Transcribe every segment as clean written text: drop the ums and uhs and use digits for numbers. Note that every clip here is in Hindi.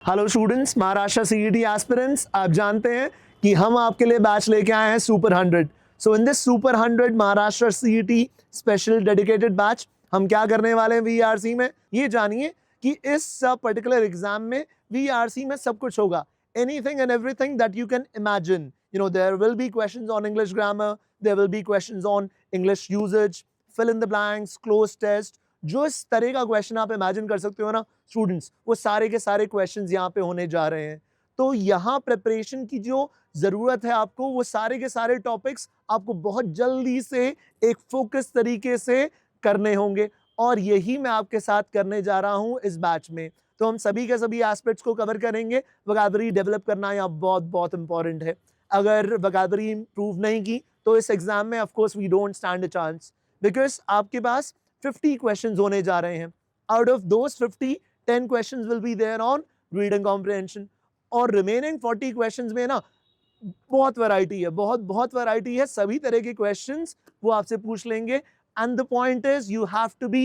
Hello students, Maharashtra CET aspirants, आप जानते हैं कि हम आपके लिए बैच लेके आए हैं super 100। So in this super 100 Maharashtra CET special dedicated batch हम क्या करने वाले हैं वीआरसी में, ये जानिए कि इस पर्टिकुलर एग्जाम में वीआरसी में सब कुछ होगा, anything and everything that you can imagine. You know, there will be questions on English grammar, there will be questions on English usage, fill in the blanks, cloze test, जो इस तरह का क्वेश्चन आप इमेजिन कर सकते हो ना स्टूडेंट्स, वो सारे के सारे क्वेश्चंस यहाँ पे होने जा रहे हैं। तो यहाँ प्रिपरेशन की जो जरूरत है आपको, वो सारे के सारे टॉपिक्स आपको बहुत जल्दी से एक फोकस तरीके से करने होंगे, और यही मैं आपके साथ करने जा रहा हूँ इस बैच में। तो हम सभी के सभी एस्पेक्ट्स को कवर करेंगे। वोकैबुलरी डेवलप करना यहाँ बहुत बहुत इंपॉर्टेंट है। अगर वोकैबुलरी इंप्रूव नहीं की तो इस एग्जाम में of course we don't stand a chance, because आपके पास 50 क्वेश्चंस होने जा रहे हैं। Out of those 50, 10 questions will be there on reading comprehension, और remaining 40 questions में ना बहुत वैरायटी है, बहुत वैरायटी है। सभी तरह के questions वो आपसे पूछ लेंगे, and the point is you have to be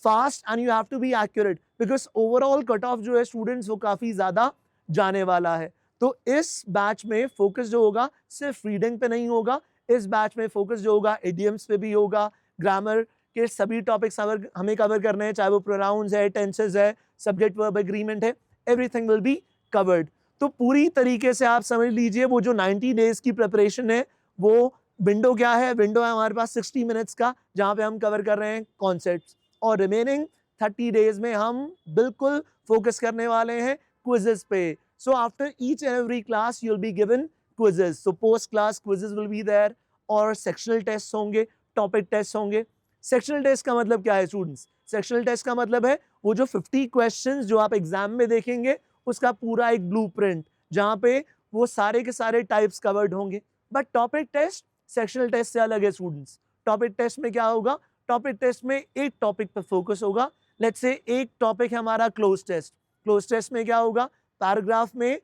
fast and you have to be accurate, because overall cut off जो है स्टूडेंट्स वो काफी ज्यादा जाने वाला है। तो इस बैच में फोकस जो होगा सिर्फ रीडिंग पे नहीं होगा, इस बैच में फोकस जो होगा इडियम्स पे भी होगा, ग्रामर के सभी टॉपिक्स हमें कवर करने हैं, चाहे वो प्रोनाउंस है, टेंसेस है, सब्जेक्ट वर्ब एग्रीमेंट है, एवरीथिंग विल बी कवर्ड। तो पूरी तरीके से आप समझ लीजिए वो जो 90 डेज की प्रिपरेशन है, वो विंडो क्या है, विंडो है हमारे पास 60 मिनट्स का, जहां पे हम कवर कर रहे हैं कॉन्सेप्ट्स, और रिमेनिंग 30 डेज में हम बिल्कुल फोकस करने वाले हैं क्विजेस पे। So after each and every class you will be given quizzes, so post class quizzes will be there, और सेक्शनल टेस्ट होंगे, टॉपिक टेस्ट होंगे। सेक्शनल टेस्ट का मतलब क्या है स्टूडेंट्स? सेक्शनल टेस्ट का मतलब है वो जो 50 क्वेश्चंस जो आप एग्जाम में देखेंगे, उसका पूरा एक ब्लूप्रिंट, जहां पे वो सारे के सारे टाइप्स कवर्ड होंगे। But topic test sectional test से अलग है स्टूडेंट्स। टॉपिक टेस्ट में क्या होगा? टॉपिक टेस्ट में एक टॉपिक पर फोकस होगा। लेट्स से एक टॉपिक है हमारा क्लोज टेस्ट। क्लोज टेस्ट में क्या होगा? पैराग्राफ में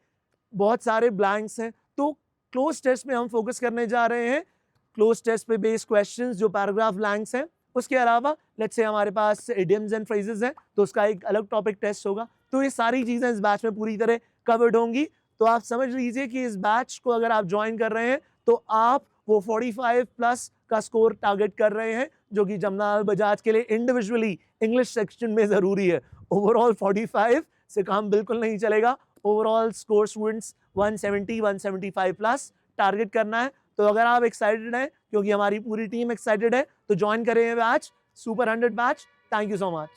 बहुत सारे ब्लैंक्स हैं, तो क्लोज टेस्ट में हम फोकस करने जा रहे हैं क्लोज टेस्ट पे बेस्ड क्वेश्चंस जो पैराग्राफ ब्लैंक्स हैं। उसके अलावा लेट्स से हमारे पास इडियम्स एंड फ्रेजेस हैं, तो उसका एक अलग टॉपिक टेस्ट होगा। तो ये सारी चीजें इस बैच में पूरी तरह कवर्ड होंगी। तो आप समझ लीजिए कि इस बैच को अगर आप ज्वाइन कर रहे हैं तो आप वो 45 प्लस का स्कोर टारगेट कर रहे हैं, जो कि जमनालाल बजाज के लिए इंडिविजुअली इंग्लिश सेक्शन में जरूरी है। ओवरऑल 45 से काम बिल्कुल नहीं चलेगा। Overall score students 170 175 plus target करना है। तो अगर आप एक्साइटेड हैं, क्योंकि हमारी पूरी टीम एक्साइटेड है, तो ज्वाइन करें batch super 100 batch. Thank you so much.